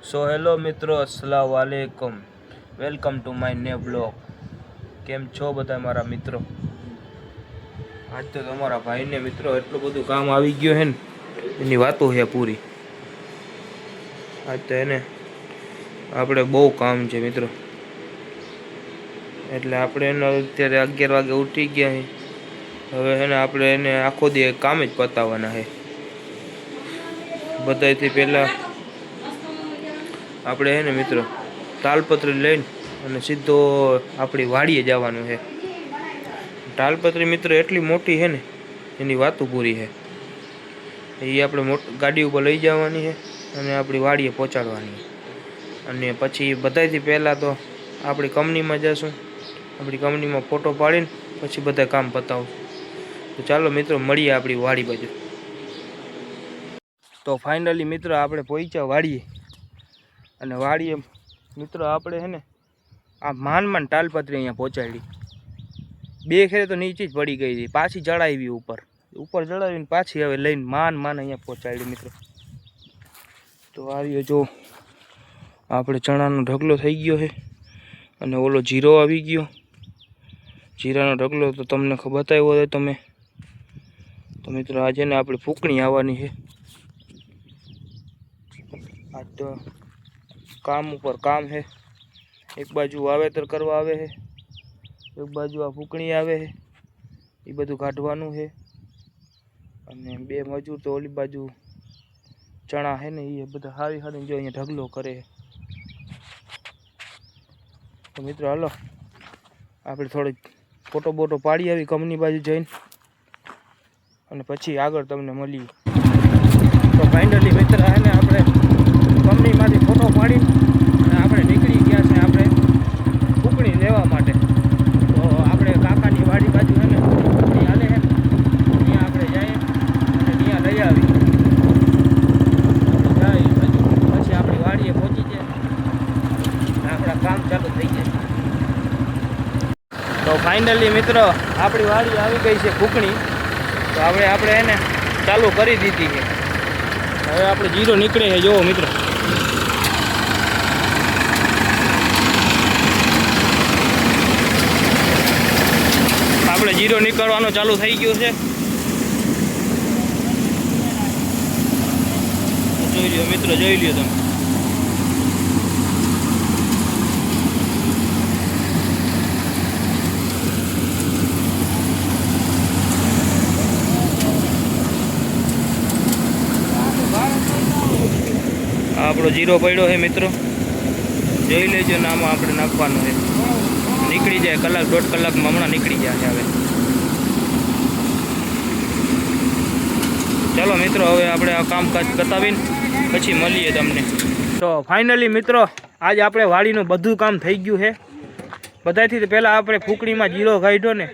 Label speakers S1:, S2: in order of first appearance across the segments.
S1: સો hello મિત્રો, અસ્સલામ વાલેકુમ, welcome to my new blog. કેમ છો બધા મારા મિત્રો? આજ તો તમારા ભાઈને મિત્રો એટલું બધું કામ આવી ગયું હે ને એની વાતો છે પૂરી. આજ તો એને આપણે બહુ કામ છે મિત્રો, એટલે આપણે એને અત્યારે 11 વાગે ઉઠી ગયા છે. હવે એને આપણે એને આખો દી કામ જ પતાવવાના છે. બધાથી પહેલાં આપણે હે ને મિત્રો તાલપત્રી લઈને અને સીધો આપણી વાડીએ જવાનું છે. તાલપત્રી મિત્રો એટલી મોટી છે ને એની વાતો પૂરી છે. એ આપણે ગાડી ઉપર લઈ જવાની છે અને આપણી વાડીએ પહોંચાડવાની છે. અને પછી બધાથી પહેલાં તો આપણી કંપનીમાં જઈશું. આપણી કંપનીમાં ફોટો પાડીને પછી બધા કામ પતાવું. તો ચાલો મિત્રો મળીએ આપણી વાડી બાજુ. તો ફાઇનલી મિત્રો આપણે પહોંચ્યા વાડીએ. અને વાડીએ મિત્રો આપણે હે ને આ માન તાલપત્રી અહીંયા પહોંચાડી. 2 ખેરે તો નીચે જ પડી ગઈ હતી, પાછી ચડાવી ઉપર ચડાવીને પાછી હવે લઈને માન અહીંયા પહોંચાડી મિત્રો. તો આવ્યો જો આપણે ચણાનો ઢગલો થઈ ગયો છે અને ઓલો જીરો આવી ગયો. જીરાનો ઢગલો તો તમને બતાવ્યો હોય તમે. તો મિત્રો આજે ને આપણે ફૂકણી આવવાની છે. આજ તો કામ ઉપર કામ છે. એક બાજુ વાવેતર કરવા આવે છે, એક બાજુ આ ફૂકણી આવે છે, એ બધું કાઢવાનું છે. અને 2 મજૂર તો ઓલી બાજુ ચણા છે ને એ બધા હારી જો અહીંયા ઢગલો કરે છે. તો મિત્રો હાલો આપણે થોડીક ફોટો બોટો પાડી આવી કંપની બાજુ જઈને, અને પછી આગળ તમને મળીએ. તો ફાઇનલી મિત્ર હે ને આપણે કંપનીમાંથી ફોટો પાડીને આપણે નીકળી ગયા છે આપણે ફૂકણી લેવા માટે. તો આપણે કાકાની વાડી બાજુ છે ને ત્યાં હાલે છે, ત્યાં આપણે જઈએ અને ત્યાં લઈ આવી જાય બાજુ. પછી આપણી વાડીએ પહોંચી જાય અને આપણા કામ ચાલુ થઈ જાય. તો ફાઇનલી મિત્રો આપણી વાડી આવી ગઈ છે ફૂકણી. તો આપણે એને ચાલુ કરી દીધી છે. હવે આપણે જીરો નીકળે છે જોવો મિત્રો. આપણે જીરો નીકળવાનો ચાલુ થઈ ગયો છે. જોઈ લ્યો મિત્રો, જોઈ લ્યો તમે. આપણો જીરો પડ્યો છે મિત્રો, જોઈ લેજો ને. આમાં આપણે નાખવાનું છે. નીકળી જાય કલાક 1.5 કલાકમાં હમણાં નીકળી જાય હવે. ચાલો મિત્રો હવે આપણે આ કામકાજ પતાવીને પછી મળીએ તમને. તો ફાઇનલી મિત્રો આજે આપણે વાડીનું બધું કામ થઈ ગયું છે. બધાથી પહેલાં આપણે ફૂકણીમાં જીરો કાઢ્યો ને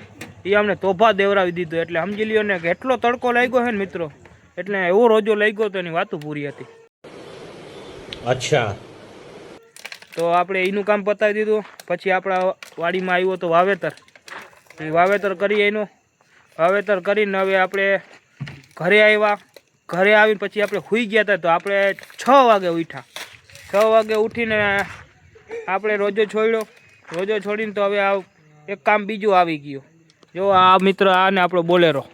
S1: એ અમને તોફા દેવરાવી દીધો. એટલે સમજી લ્યો ને કે એટલો તડકો લાગ્યો છે ને મિત્રો, એટલે એવો રોજો લાગ્યો તો એની વાતો પૂરી હતી.
S2: અચ્છા.
S1: તો આપણે એનું કામ પતાવી દીધું. પછી આપણા વાડીમાં આવ્યો તો વાવેતર. એ વાવેતર કરી, એનું વાવેતર કરીને હવે આપણે ઘરે આવ્યા. ઘરે આવીને પછી આપણે સૂઈ ગયા હતા. તો આપણે 6 વાગે ઉઠ્યા. 6 વાગે ઉઠીને આપણે રોજો છોડ્યો. રોજો છોડીને તો હવે આ એક કામ બીજું આવી ગયું. જો આ મિત્ર આને આપણો બોલેરો.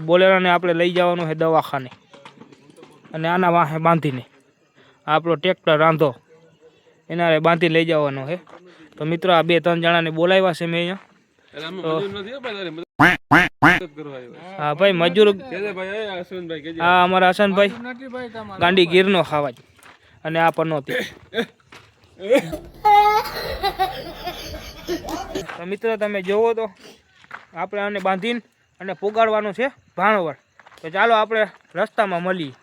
S1: બોલેરોને આપણે લઈ જવાનું છે દવાખાને, અને આના વાહે બાંધીને આપણો ટ્રેક્ટર રાંધો એના બાંધી લઈ જવાનો છે. તો મિત્રો આ 2-3 જણાને બોલાવ્યા છે મેં અહીંયા. હા ભાઈ મજૂર, હા અમારા હસનભાઈ ગાંડી ગીરનો ખાવા જ, અને આ પનોતી. તો મિત્રો તમે જોવો તો આપણે આને બાંધીને અને પુગાડવાનું છે ભાણવડ. તો ચાલો આપણે રસ્તામાં મળીએ.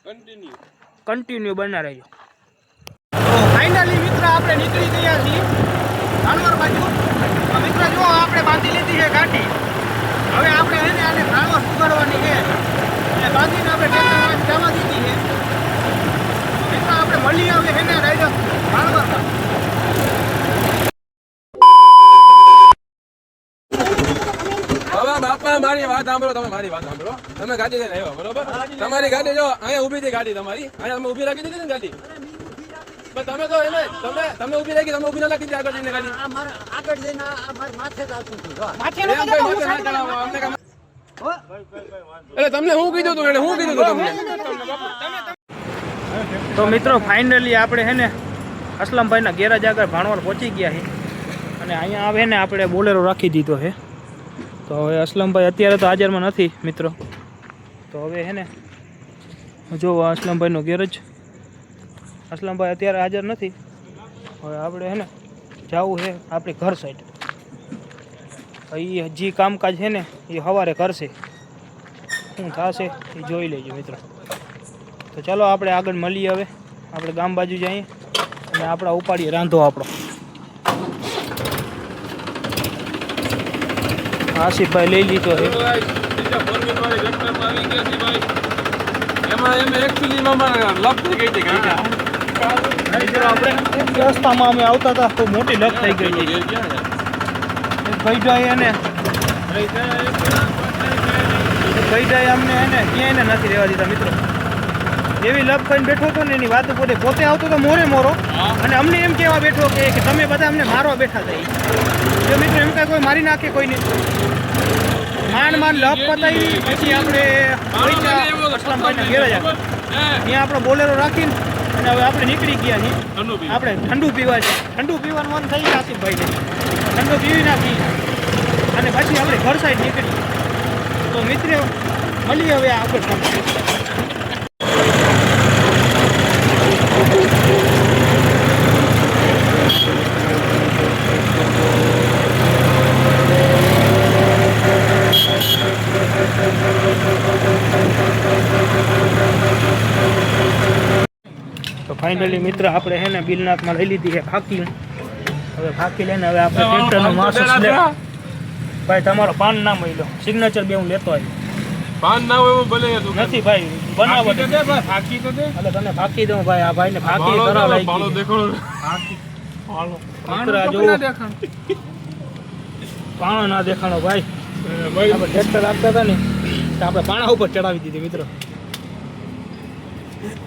S1: કન્ટિન્યુ બના રહેજો. ફાઇનલી મિત્ર આપણે નીકળી ગયા છીએ ભાણવડ બાજુ. તો મિત્ર જો આપણે બાંધી લીધી છે ગાડી. હવે આપણે એને આને ભાણવડ પુગાડવાની છે. એટલે બાંધીને આપણે ટ્રેક્ટરમાં જવા દીધી છે. મિત્ર આપણે મળી આવે એને રહેજો ભાણવડ.
S3: બાપા મારી વાત સાંભળો, તમે મારી વાત સાંભળો. તમે ગાડી લઈને આવ્યા બરોબર, તમારી ગાડી જો અહીંયા ઊભી હતી. ગાડી તમારી અહીંયા અમે ઊભી રાખી દીધી ને ગાડી. પણ તમે તો એને તમે ઊભી રાખી તમે ઊભી ના રાખી આગળ જઈને ગાડી
S4: આ મારે આગળ જઈને આ મારે માથે જ આવતું હતું. જો.
S3: એમ ભાઈ માથે ના ચડાવો, અમને કામ એટલે તમને હું કીધું તું એને હું કીધું તું તમને
S1: તો મિત્રો ફાઇનલી આપણે હે ને અસલમભાઈના ગેરેજ આગળ ભાણવર પહોંચી ગયા છે અને અહીંયા આવે ને આપણે બોલેરો રાખી દીધો છે. તો હવે અસલમભાઈ અત્યારે તો હાજરમાં નથી મિત્રો. તો હવે હે ને જો આ અસલમભાઈનો ગેરેજ, અસલમભાઈ અત્યારે હાજર નથી. હવે આપણે હે ને જવું છે આપણી ઘર સાઈડ. એ હજી કામકાજ છે ને એ સવારે કરશે, શું થશે એ જોઈ લેજો મિત્રો. તો ચાલો આપણે આગળ મળીએ. હવે આપણે ગામ બાજુ જઈએ અને આપણા ઉપાડીએ રાંધો આપણો. આસિફભાઈ લઈ લીધો છે.
S3: એમાં એમ એકચ્યુઅલી માં લપ થઈ ગઈ હતી
S1: આપણે રસ્તામાં અમે આવતા હતા તો મોટી લપ થઈ ગઈ હતી. ભાઈ એને ભાઈ અમને એને ક્યાંય નથી રહેવા દીધા મિત્રો. એવી લપ કરીને બેઠો હતો ને એની વાત પોતે આવતો હતો મોરે મોરો અને અમને એમ કહેવા બેઠો કે તમે બધા અમને મારવા બેઠા હતા. જો મિત્રો એમ કાંઈ કોઈ મારી નાખે કોઈને. માંડ લપ પતાવી પછી આપણે અસલમભાઈના ગેરેજ આગળ ત્યાં આપણો બોલેરો રાખીને અને હવે આપણે નીકળી ગયા છીએ. આપણે ઠંડુ પીવા છે. ઠંડુ પીવાનું મન થઈ ગયા આસિફભાઈને. ઠંડુ પીવી નાખી અને પછી આપણે ઘર સાઈડ નીકળી. તો મિત્રો મળીએ હવે આગળ. તો ફાઇનલી મિત્ર આપણે હે ને બિલનાથમાં લઈ લીધી છે ફાકી. હવે ફાકી લઈને હવે આપણે ટ્રેક્ટરનો માસ ભાઈ તમારો પાન ના મળ્યો, સિગ્નેચર બે હું લેતો આવ્યો.
S3: પાન ના હોય એવું ભલે
S1: નથી ભાઈ, બનાવો
S3: ફાકી તો દે
S1: એટલે તને ફાકી દઉં ભાઈ. આ ભાઈને ફાકી તરા લઈ
S3: ભાડો
S1: ગઈ.
S3: દેખાડો
S1: મિત્ર આ જો પાણો ના દેખાણો ભાઈ. આપણે ટ્રેક્ટર રાખતા હતા ને તો આપણે પાણા ઉપર ચડાવી દીધી મિત્રો.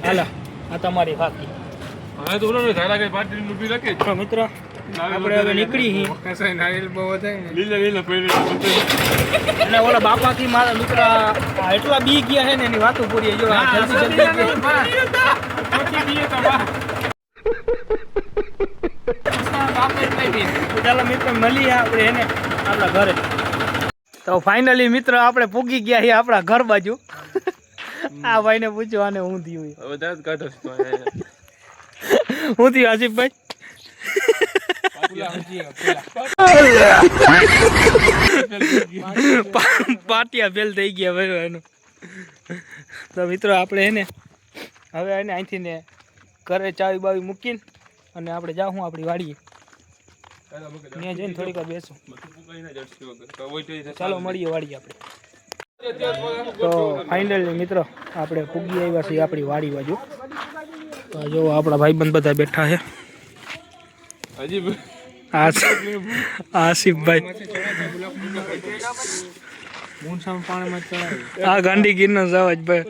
S1: હાલા આ તમારી ફાકી.
S3: હવે તો ઓલો ધારા કઈ પાર્ટી ઊભી રાખે
S1: તો મિત્ર આપણે હવે નીકળી હી
S3: કસાઈ નારિયેલ બહુ વધાય ને લીલા પેલી
S1: અને ઓલા બાપાથી મારા મિત્ર એટલા બી ગયા છે ને એની વાતો પૂરી. જો આ જલ્દી ચાલો મિત્ર મળીએ આપણે એને આપણા ઘરે. તો ફાઇનલી મિત્ર આપણે પૂગી ગયા છીએ આપણા ઘર બાજુ. આ ભાઈને પૂછ્યું આને હું થયું
S3: હવે દાંત કાઢો
S1: હું થયું આસિફભાઈ? પાટિયા ફેલ થઈ ગયા ભાઈ એનું. તો મિત્રો આપણે એને હવે એને અહીંથી ને ઘરે ચાવી બાવી મૂકીને અને આપણે જાઉં આપણી વાડીએ. ત્યાં જઈને થોડીક વાર બેસું. ચાલો મળીએ વાડીએ આપણે. તો ફાઇનલી મિત્રો આપણે પૂગી આવ્યા છીએ આપણી વાડી બાજુ. તો જો આપણા ભાઈબંધ બધા બેઠા છે. આસિફભાઈ આ ગાંધીગીરના સાવાજ ભાઈ.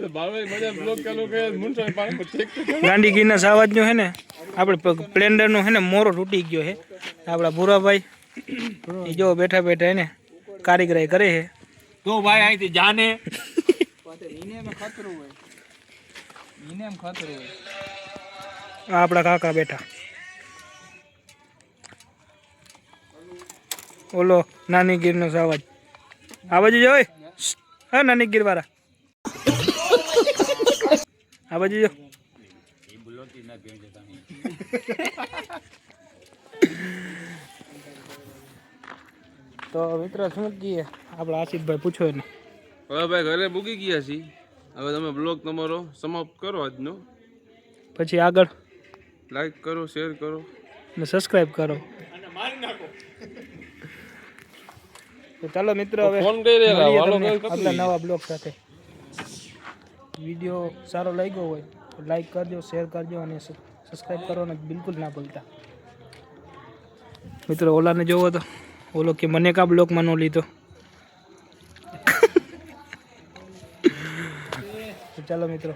S1: ગાંધીગીરના સાવાજ નો હે ને આપણે પ્લેન્ડર નો હે ને મોરો તૂટી ગયો છે. આપણા ભૂરાભાઈ એ જો બેઠા બેઠા એને કારીગરાઈ કરે છે.
S3: તો ભાઈ અહીંથી જાને
S1: આપણા કાકા બેઠા. ઓલો નાની ગીરનો સાવાજ આ બાજુ જો. હા નાની ગીર વાળા આ બાજુ જો. તો મિત્ર શું કહીએ આપણા આસિફભાઈ પૂછો એને.
S3: હવે ભાઈ ઘરે મૂકી ગયા છીએ. હવે તમે બ્લોગ તમારો સમાપ્ત કરો આજનો.
S1: પછી આગળ
S3: લાઈક કરો, શેર કરો
S1: ને સબસ્ક્રાઇબ કરો. તો ચાલો મિત્રો હવે
S3: ફોન કરી રહ્યા
S1: મળીએ
S3: વાલો
S1: તમને
S3: કઈ
S1: આપણા નવા બ્લોગ સાથે. વિડીયો સારો લાગ્યો હોય તો લાઈક કરજો, શેર કરજો અને સબસ્ક્રાઇબ કરવાનું બિલકુલ ના ભૂલતા. મિત્રો ઓલાને જોવો તો ઓલો કે મને કા બ્લોગમાં ન લીધો. ચાલો મિત્રો.